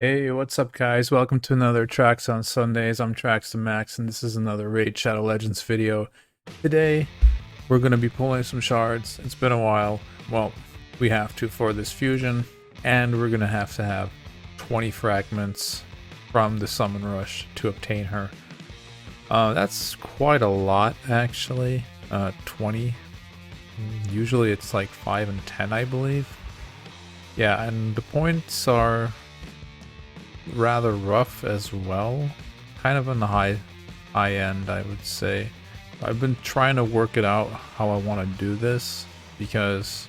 Hey, what's up, guys? Welcome to another Trax on Sundays. I'm Trax the Max, and this is another Raid Shadow Legends video. Today, we're going to be pulling some shards. It's been a while. Well, we have to for this fusion, and we're going to have 20 fragments from the Summon Rush to obtain her. That's quite a lot, actually. 20. Usually it's like 5 and 10, I believe. Yeah, and the points are rather rough as well, kind of on the high end, I would say. I've been trying to work it out how I want to do this because,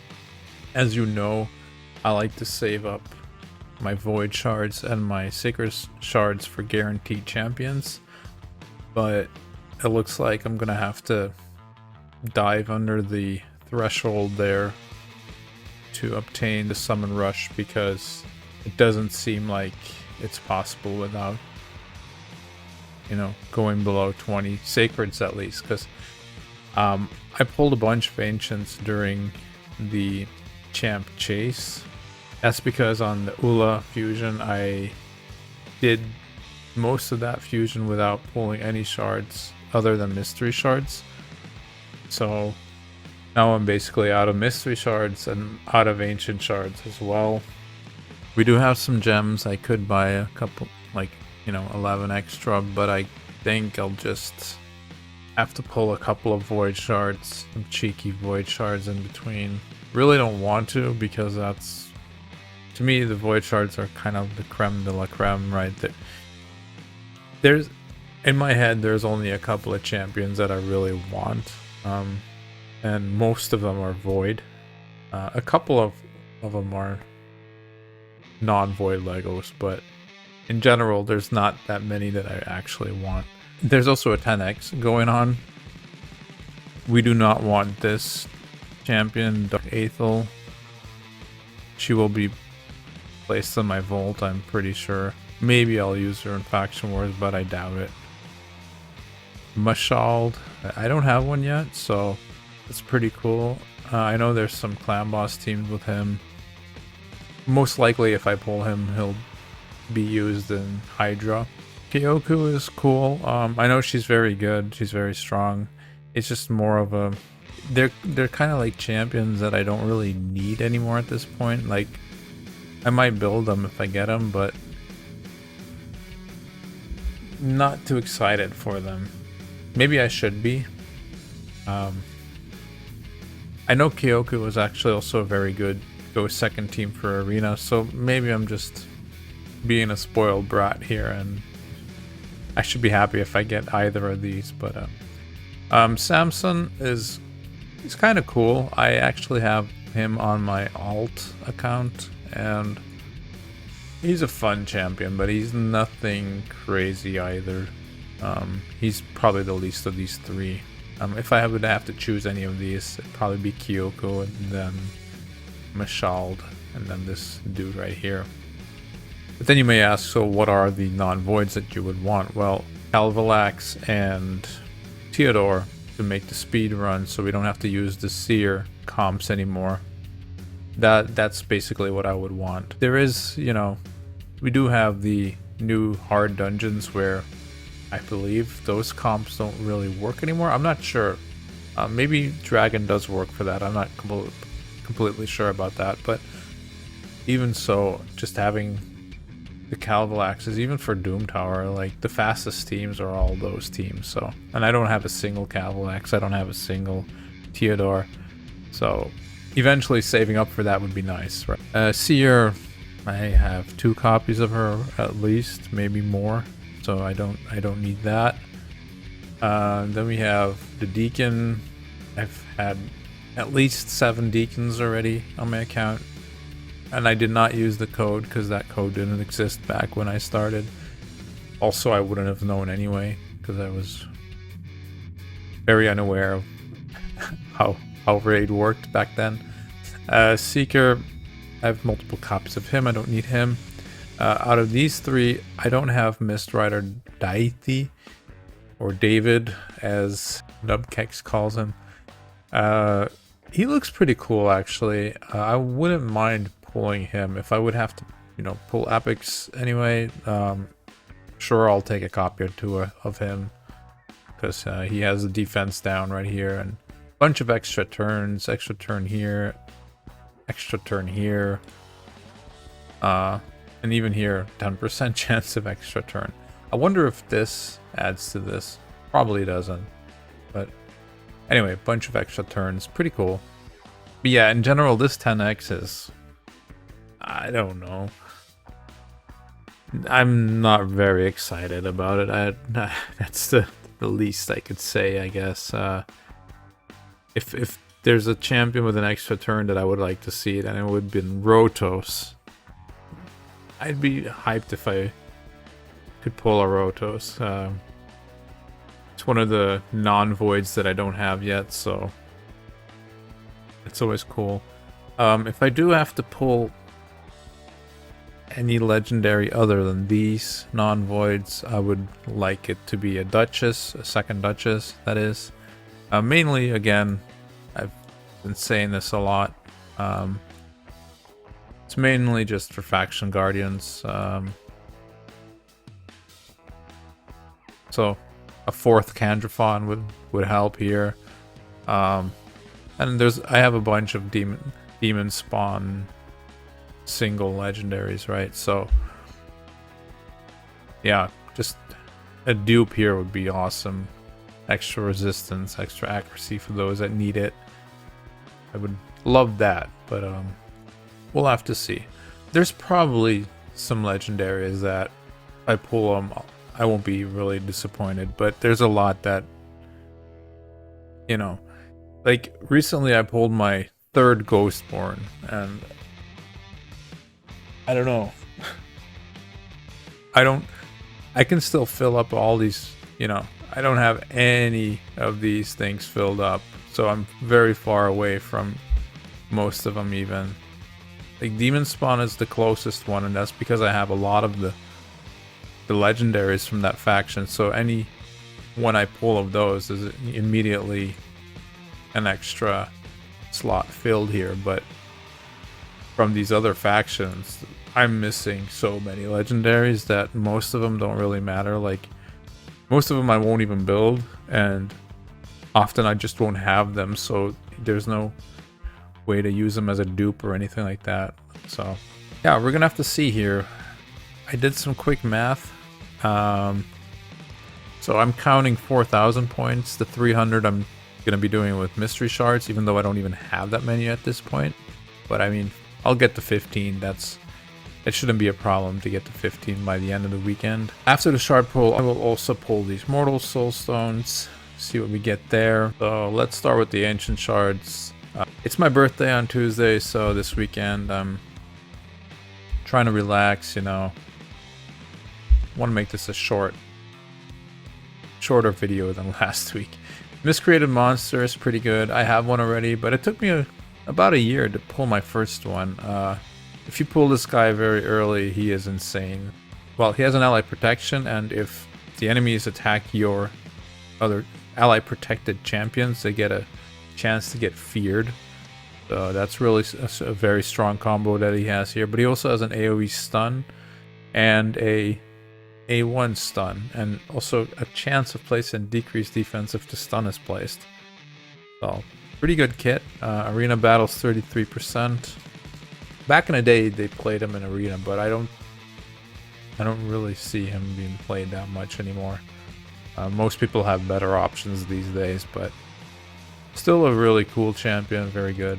as you know, I like to save up my void shards and my sacred shards for guaranteed champions, but it looks like I'm gonna have to dive under the threshold there to obtain the summon rush because it doesn't seem like it's possible without, going below 20 sacreds at least, because I pulled a bunch of ancients during the champ chase. That's because on the Ula fusion I did most of that fusion without pulling any shards other than mystery shards, so now I'm basically out of mystery shards and out of ancient shards as well. We do have some gems. I could buy a couple, 11 extra, but I think I'll just have to pull a couple of void shards, some cheeky void shards in between. Really don't want to, because that's, to me, the void shards are kind of the creme de la creme, right? There's, in my head, there's only a couple of champions that I really want, and most of them are void. A couple of them are non-void Legos, but in general there's not that many that I actually want. There's also a 10x going on. We do not want this champion, Dark Aethel. She will be placed in my vault, I'm pretty sure. Maybe I'll use her in Faction Wars, but I doubt it. Mashald, I don't have one yet, so it's pretty cool. I know there's some clan boss teams with him. Most likely, if I pull him, he'll be used in Hydra. Kyoku is cool. I know she's very good. She's very strong. It's just more of a... They're kind of like champions that I don't really need anymore at this point. Like, I might build them if I get them, but not too excited for them. Maybe I should be. I know Kyoku was actually also very good. Go second team for arena, so maybe I'm just being a spoiled brat here, and I should be happy if I get either of these. But Samson he's kind of cool. I actually have him on my alt account, and he's a fun champion, but he's nothing crazy either. He's probably the least of these three. If I would have to choose any of these, it'd probably be Kyoko and then Mashald, and then this dude right here. But then you may ask, so what are the non-voids that you would want? Well, Calvalax and Theodore to make the speed run, so we don't have to use the Seer comps anymore. That's basically what I would want. There is, we do have the new hard dungeons where I believe those comps don't really work anymore. I'm not sure. Maybe Dragon does work for that. I'm not completely sure about that, but even so, just having the Calvalaxes, even for Doom Tower, like the fastest teams are all those teams. So, and I don't have a single Calvalax, I don't have a single Theodore, so eventually saving up for that would be nice, right? Seer, I have 2 copies of her at least, maybe more, so I don't need that. Then we have the Deacon. I've had at least 7 deacons already on my account, and I did not use the code because that code didn't exist back when I started. Also, I wouldn't have known anyway because I was very unaware of how raid worked back then. Seeker, I have multiple copies of him. I don't need him. Out of these 3, I don't have Mist Rider Daithi, or David as Nubkex calls him. He looks pretty cool, actually. I wouldn't mind pulling him if I would have to you know, pull epics anyway. Sure, I'll take a copy or two of him, because he has the defense down right here, and a bunch of extra turns, extra turn here, extra turn here, and even here, 10% chance of extra turn. I wonder if this adds to this. Probably doesn't, but anyway, a bunch of extra turns, pretty cool. But yeah, in general, this 10x is, I don't know. I'm not very excited about it. That's the least I could say, I guess. If there's a champion with an extra turn that I would like to see, then it would have been Rotos. I'd be hyped if I could pull a Rotos. It's one of the non-voids that I don't have yet, so it's always cool. If I do have to pull any legendary other than these non-voids, I would like it to be a Duchess, a second Duchess, that is. Mainly, again, I've been saying this a lot. It's mainly just for faction guardians. So a fourth Candrafon would help here. And I have a bunch of demon spawn single legendaries, right? So yeah, just a dupe here would be awesome. Extra resistance, extra accuracy for those that need it. I would love that, but we'll have to see. There's probably some legendaries that I pull them, I won't be really disappointed, but there's a lot that, you know, like recently I pulled my third Ghostborn, and I don't know. I can still fill up all these, you know, I don't have any of these things filled up, so I'm very far away from most of them even. Like Demon Spawn is the closest one, and that's because I have a lot of the legendaries from that faction, so any one I pull of those is immediately an extra slot filled here. But from these other factions, I'm missing so many legendaries that most of them don't really matter. Like most of them I won't even build, and often I just won't have them, so there's no way to use them as a dupe or anything like that. So yeah, we're gonna have to see here. I did some quick math. So I'm counting 4,000 points. The 300 I'm gonna be doing with mystery shards, even though I don't even have that many at this point. But I mean, I'll get to 15. It shouldn't be a problem to get to 15 by the end of the weekend. After the shard pull, I will also pull these Mortal Soul Stones, see what we get there. So let's start with the Ancient Shards. It's my birthday on Tuesday, so this weekend I'm trying to relax, you know. Want to make this a shorter video than last week. Miscreated Monster is pretty good. I have one already, but it took me about a year to pull my first one. If you pull this guy very early, he is insane. Well, he has an ally protection, and if the enemies attack your other ally protected champions, they get a chance to get feared. So that's really a very strong combo that he has here. But he also has an AoE stun and a A1 stun, and also a chance of placing decreased defense if the stun is placed. So pretty good kit. Arena battles 33%. Back in the day, they played him in Arena, but I don't really see him being played that much anymore. Most people have better options these days, but still a really cool champion, very good.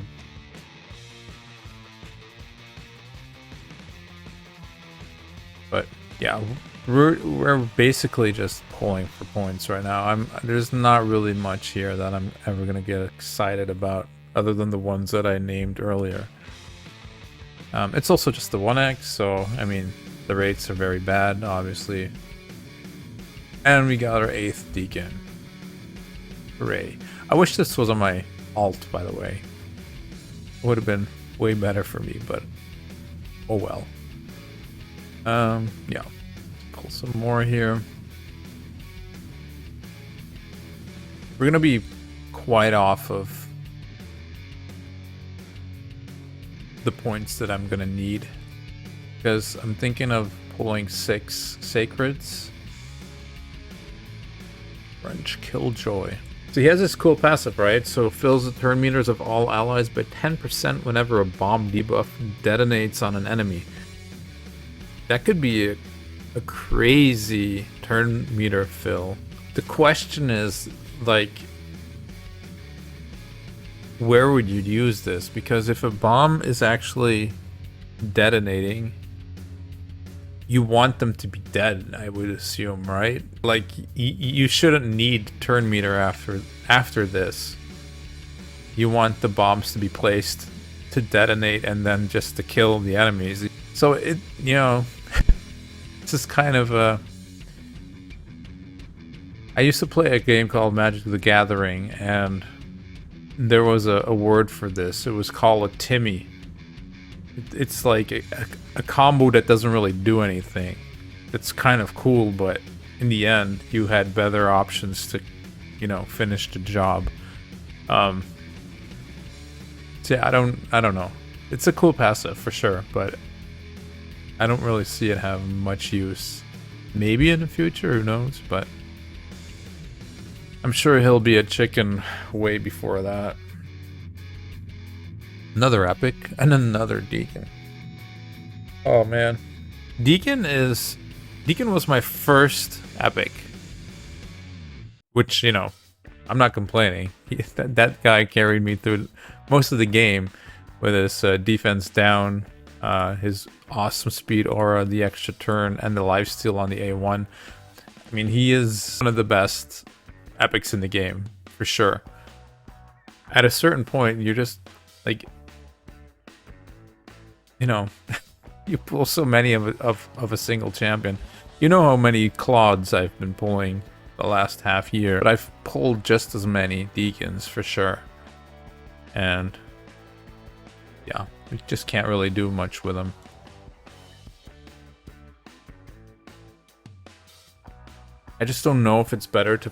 But yeah, we're basically just pulling for points right now. There's not really much here that I'm ever gonna get excited about, other than the ones that I named earlier. It's also just the 1x, so I mean the rates are very bad, obviously. And we got our 8th Deacon. Hooray. I wish this was on my alt, by the way. It would have been way better for me, but oh well. Yeah. Pull some more here. We're gonna be quite off of the points that I'm gonna need because I'm thinking of pulling 6 Sacreds. French Killjoy. So he has this cool passive, right? So fills the turn meters of all allies by 10% whenever a bomb debuff detonates on an enemy. That could be a crazy turn meter fill. The question is, like, where would you use this? Because if a bomb is actually detonating, you want them to be dead, I would assume, right? Like, you shouldn't need turn meter after this. You want the bombs to be placed to detonate and then just to kill the enemies. So it, you know, this is kind of a... I used to play a game called Magic the Gathering, and there was a word for this. It was called a Timmy. It's like a combo that doesn't really do anything. It's kind of cool, but in the end, you had better options to, you know, finish the job. So yeah, I don't know. It's a cool passive for sure, but I don't really see it have much use. Maybe in the future, who knows? But I'm sure he'll be a chicken way before that. Another epic and another Deacon. Oh man, Deacon was my first epic, which, you know, I'm not complaining. That guy carried me through most of the game with his defense down, his awesome speed aura, the extra turn, and the lifesteal on the A1. I mean, he is one of the best epics in the game for sure. At a certain point, you're just like, you know, you pull so many of a single champion. You know how many Claudes I've been pulling the last half year, but I've pulled just as many Deacons for sure. And yeah, we just can't really do much with them. I just don't know if it's better to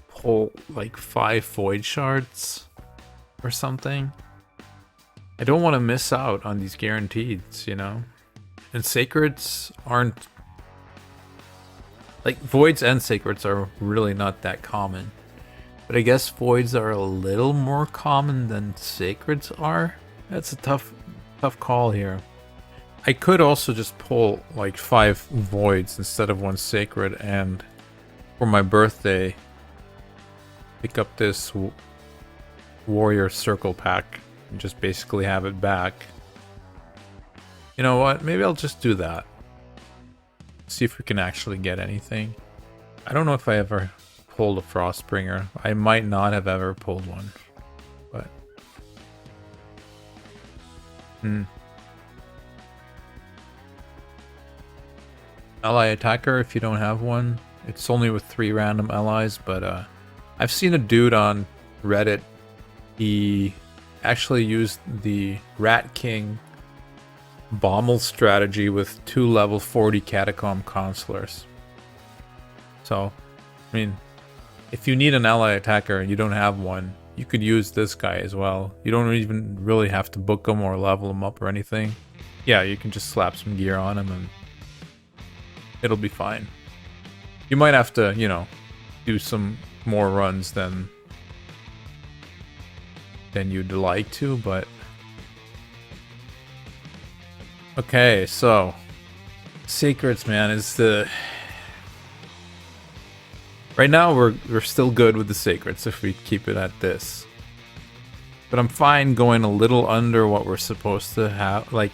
pull like 5 Void Shards or something. I don't want to miss out on these guaranteeds, you know? And Sacreds aren't... like, Voids and Sacreds are really not that common. But I guess Voids are a little more common than Sacreds are. That's a tough call here. I could also just pull like 5 Voids instead of 1 Sacred, and for my birthday, pick up this Warrior Circle pack and just basically have it back. You know what? Maybe I'll just do that. See if we can actually get anything. I don't know if I ever pulled a Frostbringer. I might not have ever pulled one, but Ally Attacker, if you don't have one. It's only with 3 random allies, but I've seen a dude on Reddit. He actually used the Rat King Bommel strategy with 2 level 40 Catacomb Consulars. So, I mean, if you need an ally attacker and you don't have one, you could use this guy as well. You don't even really have to book him or level him up or anything. Yeah, you can just slap some gear on him and it'll be fine. You might have to, you know, do some more runs than you'd like to, but okay, so Sacreds, man, is the... right now we're still good with the Sacreds if we keep it at this. But I'm fine going a little under what we're supposed to have. Like,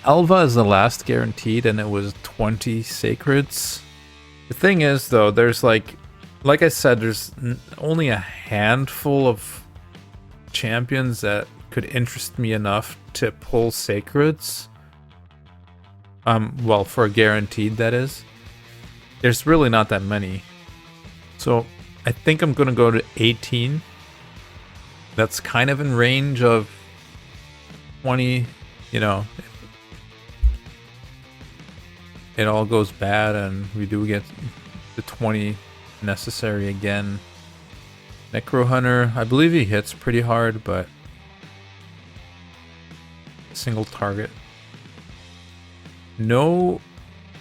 Elva is the last guaranteed and it was 20 Sacreds. The thing is, though, there's like I said, there's only a handful of champions that could interest me enough to pull Sacreds. Well, for a guaranteed, that is. There's really not that many. So I think I'm gonna go to 18. That's kind of in range of 20, you know. It all goes bad and we do get the 20 necessary again. Necro Hunter, I believe he hits pretty hard, but single target. No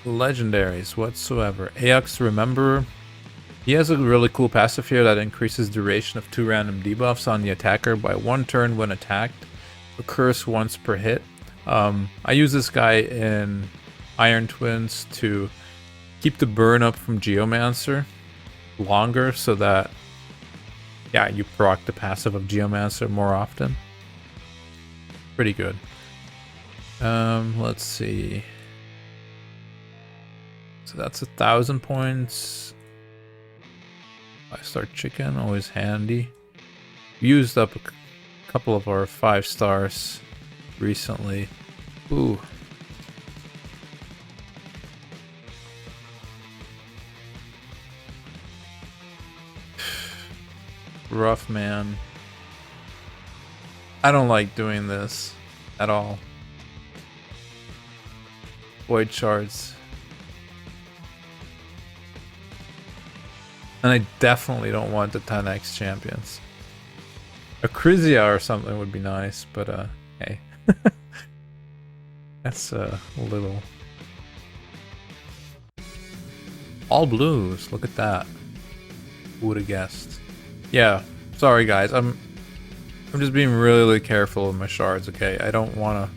legendaries whatsoever. Aox Remember. He has a really cool passive here that increases duration of 2 random debuffs on the attacker by 1 turn when attacked. Occurs once per hit. I use this guy in Iron Twins to keep the burn up from Geomancer longer so that, yeah, you proc the passive of Geomancer more often. Pretty good. Let's see. So that's 1,000 points. 5-star chicken, always handy. We used up a couple of our 5 stars recently. Ooh. Rough, man. I don't like doing this at all. Void shards. And I definitely don't want the 10x champions. A Crizia or something would be nice, but hey. That's a little... All blues, look at that. Who would have guessed? Yeah, sorry guys, I'm just being really careful with my shards, okay? I don't want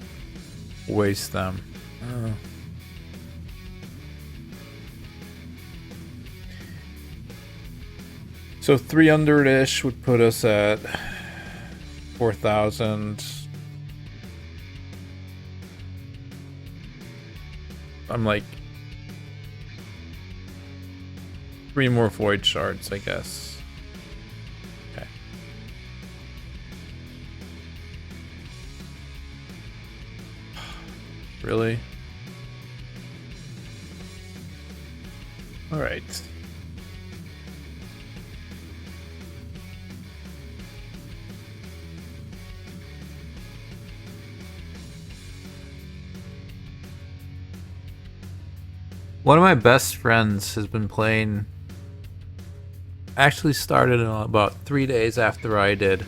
to waste them. So 300-ish would put us at 4,000. I'm like 3 more void shards, I guess. Okay. Really? All right. One of my best friends has been playing. Actually started about 3 days after I did,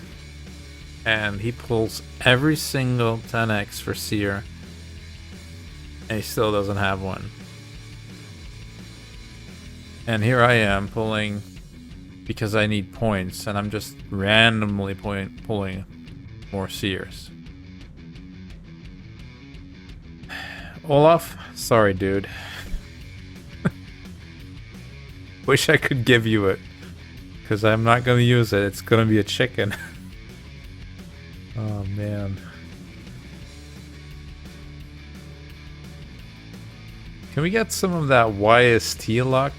and he pulls every single 10x for Seer, and he still doesn't have one. And here I am pulling because I need points, and I'm just randomly pulling more Seers. Olaf, sorry dude. Wish I could give you it, because I'm not going to use it. It's going to be a chicken. Oh man. Can we get some of that YST luck?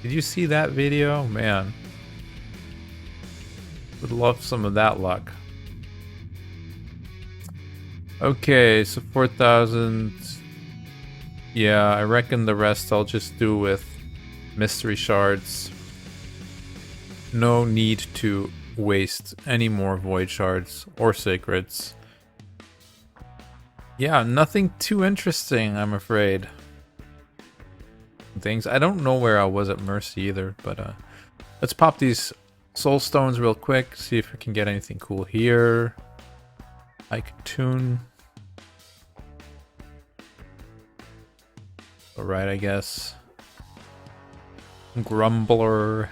Did you see that video? Man. Would love some of that luck. Okay, so 4,000. Yeah, I reckon the rest I'll just do with mystery shards. No need to waste any more void shards or sacreds. Yeah, nothing too interesting, I'm afraid. Things. I don't know where I was at Mercy either, but let's pop these soul stones real quick, see if we can get anything cool here. I could tune. Alright, I guess. Grumbler.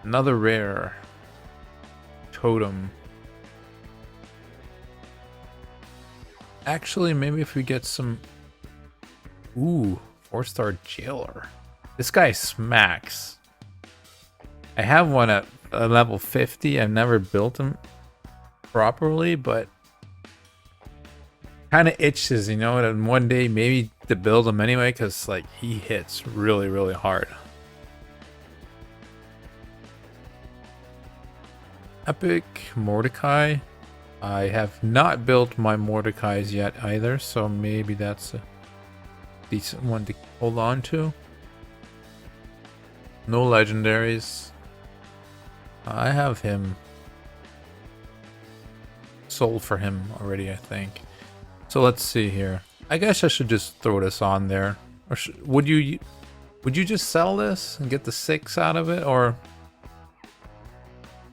Another rare. Totem. Actually, maybe if we get some... Ooh, 4-star jailer. This guy smacks. I have one at level 50. I've never built him properly, but kind of itches, you know, and one day maybe to build him anyway, because like he hits really hard. Epic Mordecai. I have not built my Mordecais yet either, so maybe that's a decent one to hold on to. No legendaries. I have him sold for him already, I think. So let's see here. I guess I should just throw this on there. Or would you just sell this and get the 6 out of it, or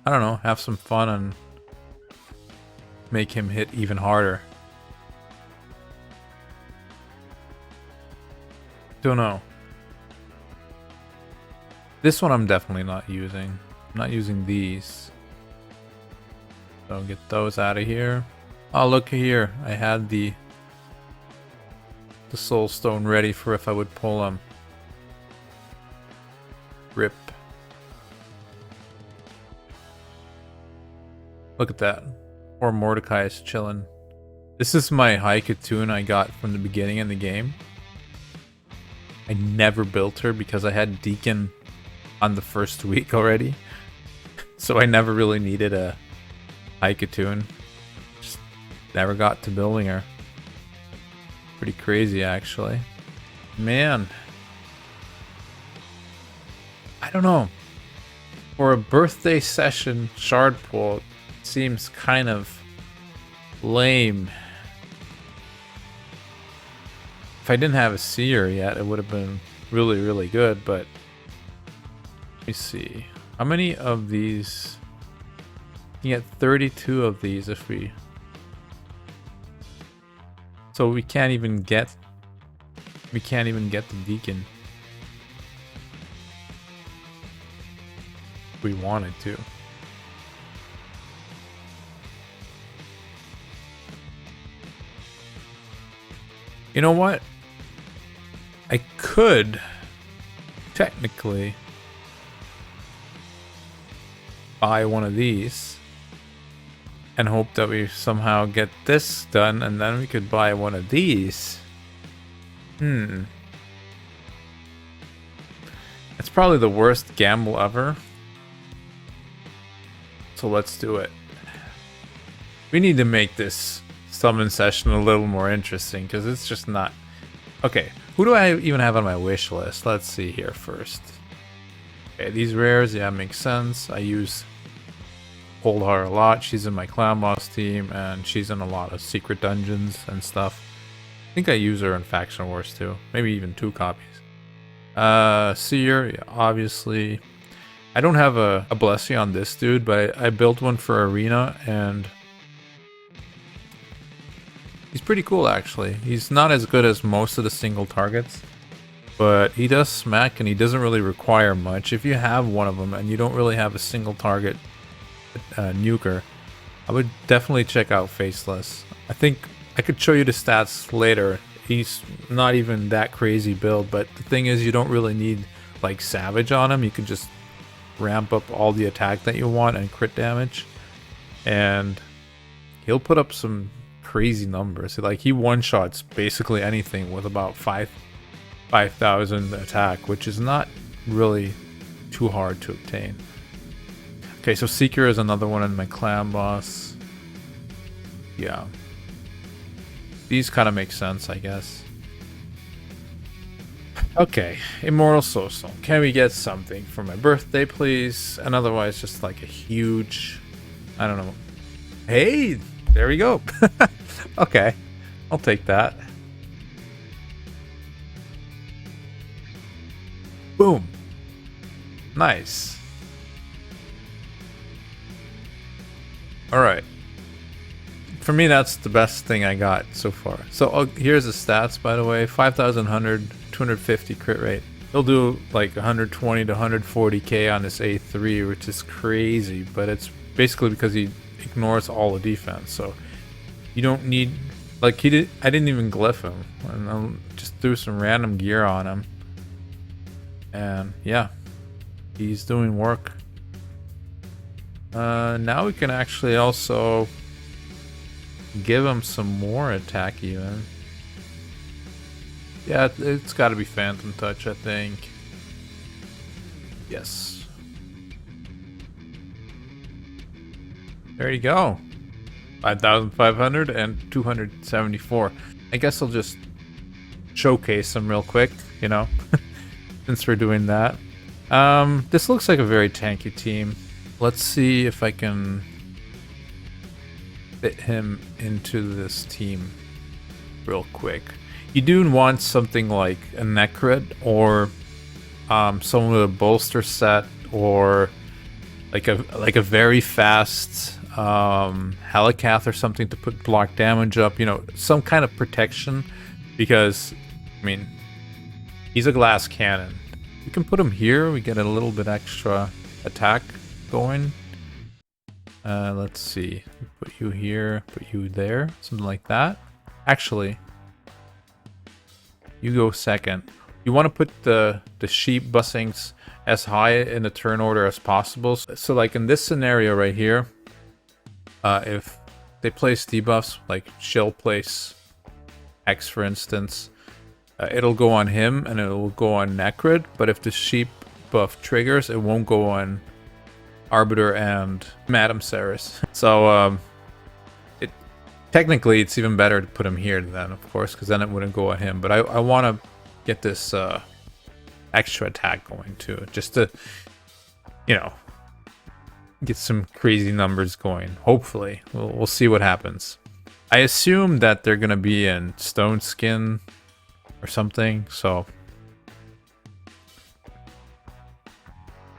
I don't know, have some fun and make him hit even harder? Don't know. This one I'm definitely not using. I'm not using these. So get those out of here. Oh, look here. I had the soul stone ready for if I would pull them. Rip. Look at that. Poor Mordecai is chilling. This is my Haikatoon I got from the beginning in the game. I never built her because I had Deacon on the first week already. So I never really needed a Haikatoon. Just never got to building her. Pretty crazy, actually. Man. I don't know. For a birthday session shard pull, it seems kind of lame. If I didn't have a seer yet, it would have been really, really good, but let me see. How many of these? You get 32 of these if we... So we can't even get the Deacon. If we wanted to. You know what? I could technically buy one of these and hope that we somehow get this done, and then we could buy one of these. It's probably the worst gamble ever. So let's do it. We need to make this summon session a little more interesting because it's just not... Okay, who do I even have on my wish list? Let's see here first. Okay, these rares, yeah, makes sense. I use Coldheart a lot. She's in my Clan Boss team, and she's in a lot of secret dungeons and stuff. I think I use her in Faction Wars too. Maybe even 2 copies. Seer, yeah, obviously. I don't have a blessing on this dude, but I built one for Arena, and he's pretty cool actually. He's not as good as most of the single targets, but he does smack and he doesn't really require much. If you have one of them and you don't really have a single target nuker, I would definitely check out Faceless. I think I could show you the stats later. He's not even that crazy build, but the thing is you don't really need like Savage on him. You can just ramp up all the attack that you want and crit damage, and he'll put up some crazy numbers. Like he one-shots basically anything with about 5,000 attack, which is not really too hard to obtain. Okay, so Seeker is another one in my Clan Boss. Yeah. These kind of make sense, I guess. Okay, Immortal Soulstone. Can we get something for my birthday, please? And otherwise, just like a huge... I don't know. Hey! There we go. Okay, I'll take that. Boom. Nice. Alright. For me, that's the best thing I got so far. So here's the stats, by the way. 5,100, 250 crit rate. He'll do like 120 to 140k on this A3, which is crazy, but it's basically because he ignores all the defense. So you don't need... Like, I didn't even glyph him. And I just threw some random gear on him. And yeah, he's doing work. Now we can actually also give him some more attack even. Yeah, it's got to be Phantom Touch, I think. Yes. There you go. 5,500 and 274. I guess I'll just showcase them real quick, you know, since we're doing that. This looks like a very tanky team. Let's see if I can fit him into this team real quick. You do want something like a Necrit or someone with a bolster set, or like a very fast Helicath or something to put block damage up, you know, some kind of protection, because I mean He's a glass cannon. We can put him here. We get a little bit extra attack going. Let's see. Put you here, put you there, something like that. Actually, you go second. You want to put the sheep bussings as high in the turn order as possible. So like in this scenario right here, if they place debuffs, like she'll place X for instance, it'll go on him and it'll go on Necrid, but if the sheep buff triggers, it won't go on Arbiter and Madame Ceres. So technically it's even better to put him here then, of course, because then it wouldn't go on him. But I want to get this extra attack going too, just to, you know, get some crazy numbers going. Hopefully we'll see what happens. I assume that they're gonna be in Stone Skin or something, so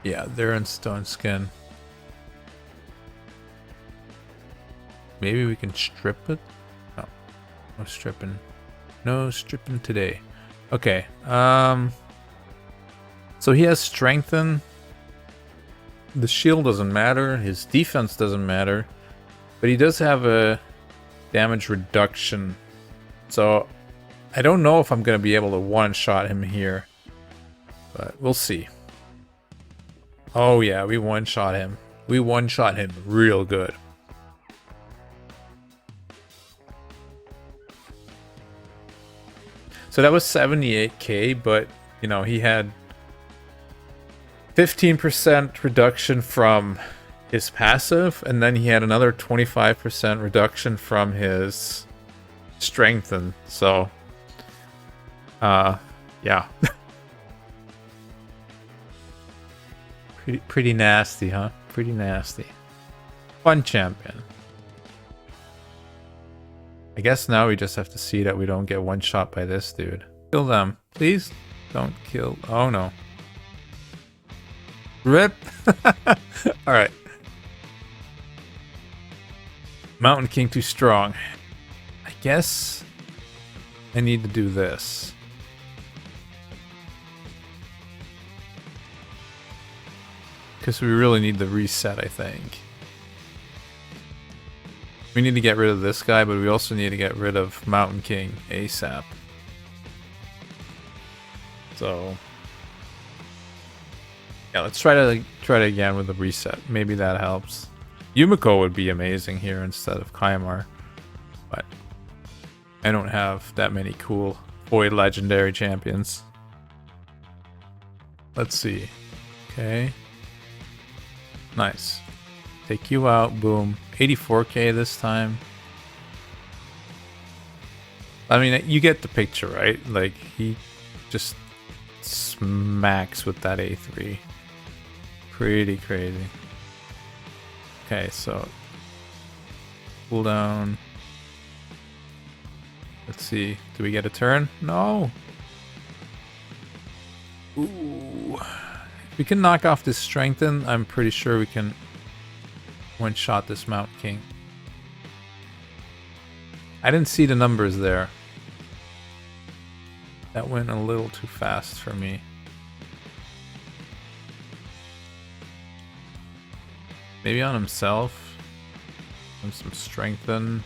yeah, they're in Stone Skin. Maybe we can strip it. No, no stripping. No stripping today. Okay. So he has Strengthen. The shield doesn't matter. His defense doesn't matter. But he does have a damage reduction. So I don't know if I'm going to be able to one-shot him here. But we'll see. Oh yeah, we one-shot him. We one-shot him real good. So that was 78k, but, you know, he had 15% reduction from his passive, and then he had another 25% reduction from his Strengthen. So, yeah. Pretty nasty, huh? Pretty nasty. Fun champion. I guess now we just have to see that we don't get one shot by this dude. Kill them. Please don't kill. Oh no. RIP. Alright. Mountain King too strong. I guess I need to do this. Because we really need the reset, I think. We need to get rid of this guy, but we also need to get rid of Mountain King ASAP. So yeah, let's try it again with the reset. Maybe that helps. Yumiko would be amazing here instead of Kaimar, but I don't have that many cool Void Legendary champions. Let's see. Okay. Nice. Take you out. Boom. 84k this time. I mean, you get the picture, right? Like, he just smacks with that A3. Pretty crazy. Okay, so cooldown. Let's see. Do we get a turn? No. Ooh. If we can knock off this Strengthen, I'm pretty sure we can one-shot this Mountain King. I didn't see the numbers there. That went a little too fast for me. Maybe on himself. And some Strengthen.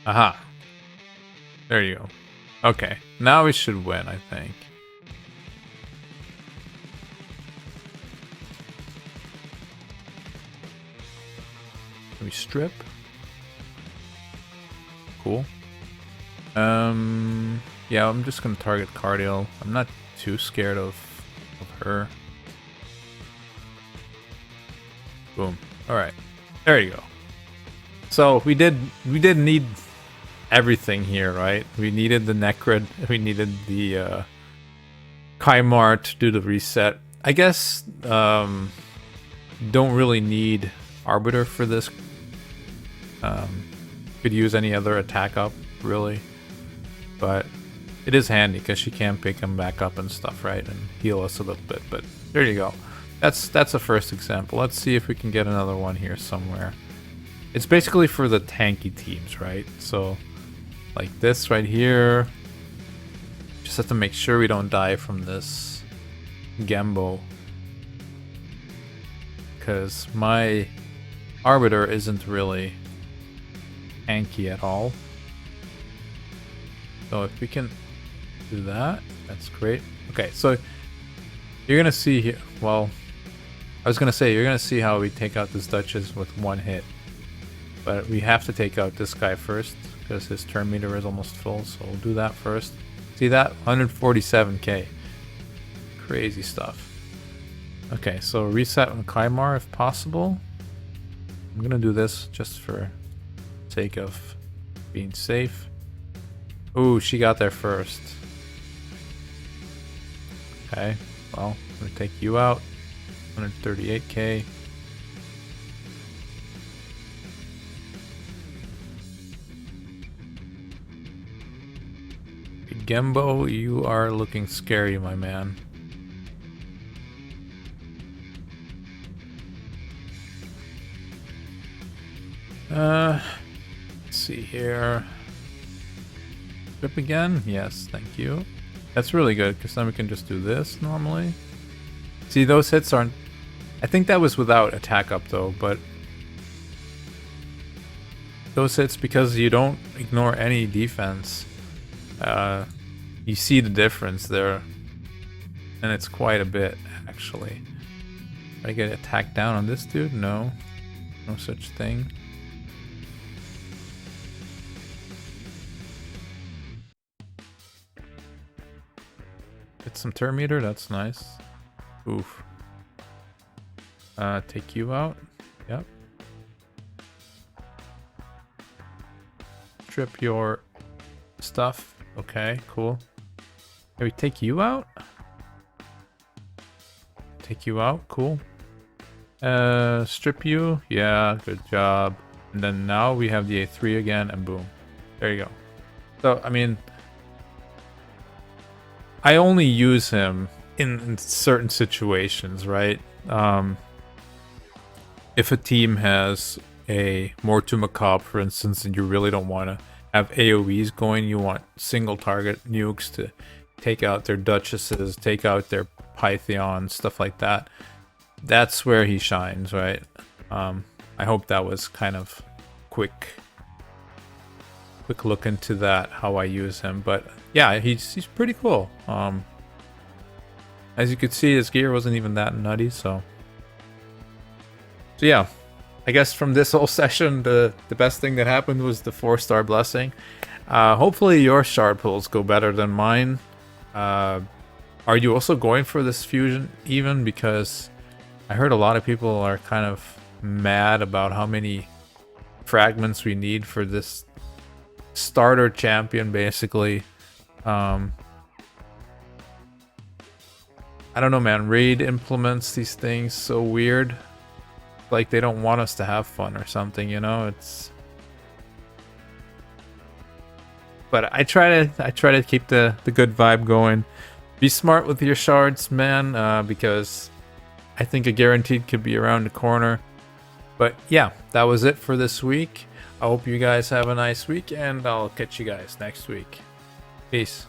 Aha. There you go. Okay. Now we should win, I think. Can we strip? Cool. Yeah, I'm just gonna target Cardiel. I'm not too scared of her. Boom. Alright. There you go. So we did need everything here, right? We needed the Necrid, we needed the Kaimar to do the reset. I guess don't really need Arbiter for this. Could use any other attack up, really. But it is handy because she can pick him back up and stuff, right? And heal us a little bit. But there you go. That's a first example. Let's see if we can get another one here somewhere. It's basically for the tanky teams, right? So, like this right here. Just have to make sure we don't die from this Gembo. Because my Arbiter isn't really tanky at all. So if we can do that, that's great. Okay, so you're gonna see here. Well, I was gonna say you're gonna see how we take out this Duchess with one hit, but we have to take out this guy first because his turn meter is almost full. So we'll do that first. See that? 147k. Crazy stuff. Okay, so reset on Kaimar if possible. I'm gonna do this just for sake of being safe. Ooh, she got there first. Okay, well, I'm gonna take you out. 138k. Gembo, you are looking scary, my man. Let's see here. Trip again? Yes, thank you. That's really good, because then we can just do this normally. See, those hits aren't... I think that was without attack up, though, but... Those hits, because you don't ignore any defense, you see the difference there. And it's quite a bit, actually. Did I get attacked down on this dude? No. No such thing. Get some turn meter, that's nice. Oof. Take you out. Yep. Strip your stuff. Okay, cool. Can we take you out? Take you out, cool. Strip you. Yeah, good job. And then now we have the A3 again, and boom. There you go. So, I mean... I only use him in certain situations, right? If a team has a Mortu Macabre, for instance, and you really don't want to have AoEs going, you want single target nukes to take out their Duchesses, take out their Pythions, stuff like that. That's where he shines, right? I hope that was kind of quick look into that, how I use him. But yeah, he's pretty cool. As you could see, his gear wasn't even that nutty, so yeah, I guess from this whole session, the best thing that happened was the 4-star blessing. Hopefully your shard pulls go better than mine. Are you also going for this fusion even? Because I heard a lot of people are kind of mad about how many fragments we need for this starter champion, basically. I don't know, man. Raid implements these things so weird. Like they don't want us to have fun or something, you know? It's... But I try to keep the good vibe going. Be smart with your shards, man, because I think a guaranteed could be around the corner. But yeah, that was it for this week. I hope you guys have a nice week, and I'll catch you guys next week. Peace.